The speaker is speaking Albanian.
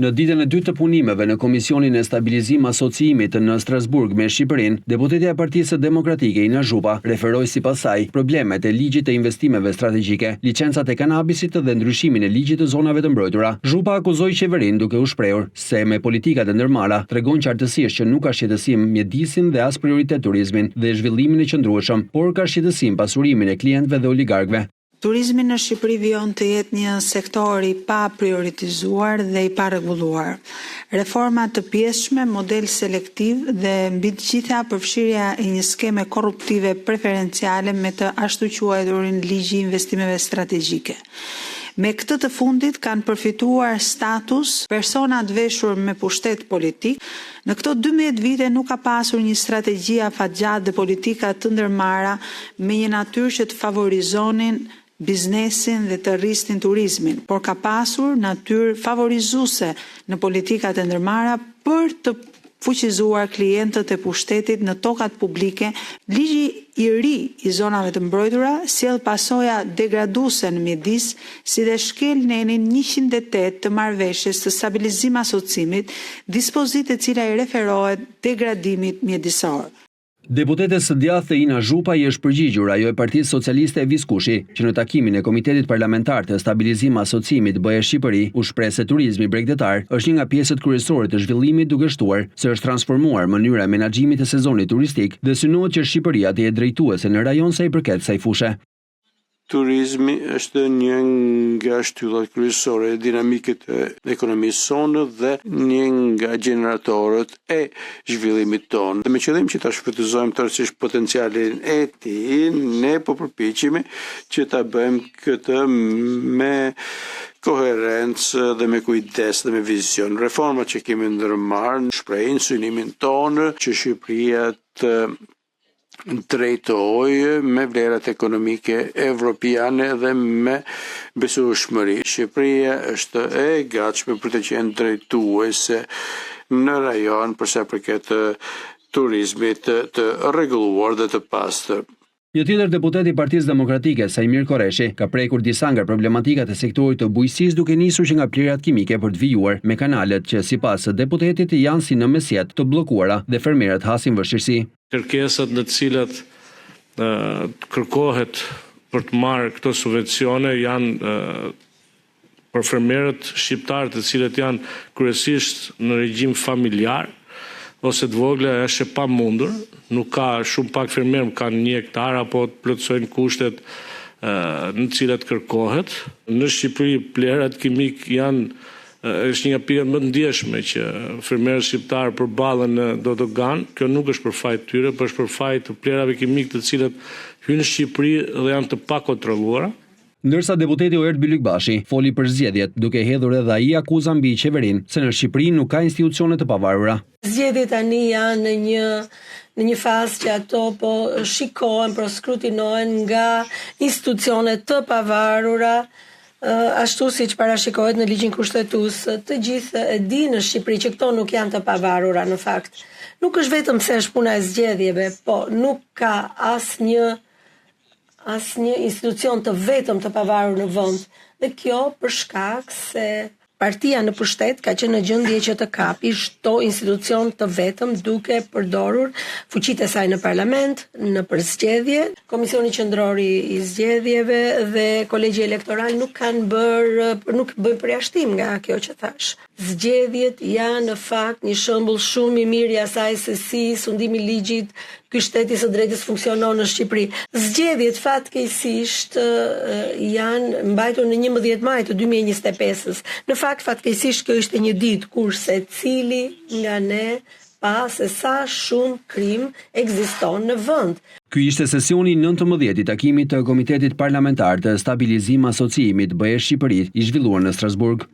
Në ditën e dytë të punimeve në Komisionin e Stabilizim Asociimit në Strasburg me Shqipërinë, deputetja e Partisë Demokratike Ina Zhupa referoi sipas saj problemet e ligjit të investimeve strategjike, licencat e kanabisit dhe ndryshimin e ligjit të zonave të mbrojtura. Zhupa akuzoi qeverinë duke u shprehur se me politikat e ndërmarra tregon qartësisht që nuk ka shqetësim mjedisin dhe as prioritet turizmin dhe zhvillimin e qëndrueshëm, por ka shqetësim pasurimin e klientëve dhe oligarkëve. Turizmi në Shqipëri vijon të jetë një sektor i pa prioritizuar dhe i pa rregulluar. Reforma të pjesshme, model selektiv dhe mbi të gjitha përfshirja e një skeme korruptive preferenciale me të ashtu quajturin ligj i investimeve strategjike. Me këtë të fundit kanë përfituar status personat veshur me pushtet politik. Në këto 12 vite nuk ka pasur një strategji afatgjatë dhe politika të ndërmarra me një natyrë që të favorizonin biznesin dhe të rrisnin turizmin, por ka pasur natyrë favorizuese në politikat e ndërmarra për të fuqizuar klientët e pushtetit në tokat publike. Ligji i ri i zonave të mbrojtura sjell pasoja degraduese në mjedis, si dhe shkel nenin 108 të marrëveshjes të stabilizim asociimit, dispozitë e cila i referohet degradimit mjedisor. Deputetes së djathtë Ina Zhupa i është përgjigjur ajo e Partisë Socialiste e Viskushi, që në takimin e Komitetit Parlamentar të Stabilizim Asociimit BE Shqipëri u shpreh se turizmi bregdetar është një nga pjesët kryesore të zhvillimit, duke shtuar se është transformuar mënyra e menaxhimit të sezonit turistik dhe synohet që Shqipëria të jetë drejtuese në rajon sa i përket kësaj fushë. Turizmi është një nga shtyllat kryesore e dinamikit të ekonomisë sonë dhe një nga gjeneratorët e zhvillimit tonë. Dhe me qëllim që ta shfrytëzojmë tërësisht potencialin e tij, ne po përpiqemi që ta bëjmë këtë me koherencë dhe me kujdes dhe me vizion. Reformat që kemi ndërmarrë shprehin synimin tonë që Shqipëria të drejtoj me vlerat ekonomike evropiane dhe me besueshmëri. Shqipëria është e gatshme për të qenë drejtuese në rajon për sa përket turizmit të rregulluar dhe të pastër. Një tjetër deputet i Partisë Demokratike, Sajmir Koreshi, ka prekur disa nga problematikat e sektorit të bujqësisë, duke nisur që nga plerat kimike për të vijuar me kanalet që sipas deputetit janë si në mesjet të bllokuara dhe fermerët hasin vështirësi. Kërkesat në të cilat kërkohet për të marrë këto subvencione janë për fermerët shqiptarë të cilët janë kryesisht në regjim familjar ose të vogla, është e pamundur. Nuk ka, shumë pak fermerë kanë 1 hektar apo të plotësojnë kushtet në të cilat kërkohet. Në Shqipëri plerat kimik është një pjesë më ndjeshme që fermerët shqiptarë përballen në Dodogan. Kjo nuk është për fajt tyre, por është për fajt të plerave kimik të cilat hynë në Shqipëri dhe janë të pakontrolluara. Ndërsa deputeti Oert Bylykbashi foli për zgjedhjet, duke hedhur edhe ai akuza mbi qeverinë se në Shqipëri nuk ka institucione të pavarura. Zgjedhjet tani janë në një fazë që ato po shikohen, po skrutinohen nga institucione të pavarura, ashtu siç parashikohet në ligjin kushtetues. Të gjithë e dinë në Shqipëri që këto nuk janë të pavarura në fakt. Nuk është vetëm se është puna e zgjedhjeve, po nuk ka asnjë institucion të vetëm të pavarur në vend. Dhe kjo për shkak se partia në pushtet ka qenë në gjendje që të kapi çdo institucion të vetëm, duke përdorur fuqitë e saj në parlament, në përzgjedhje. Komisioni Qendror i Zgjedhjeve dhe Kolegji Elektoral nuk bëjnë përjashtim nga kjo që thash. Zgjedhjet janë në fakt një shembull shumë i mirë i asaj se si sundimi i ligjit ky shteti së drejtës funksionon në Shqipëri. Zgjedhjet fatkeqësisht janë mbajtur në 11 maj të 2025-s. Në fakt fatkeqësisht kjo ishte një ditë kur secili nga ne pa se sa shumë krim ekziston në vend. Ky ishte sesioni 19 i takimit të Komitetit Parlamentar të Stabilizim Asociimit BE Shqipëri, i zhvilluar në Strasburg.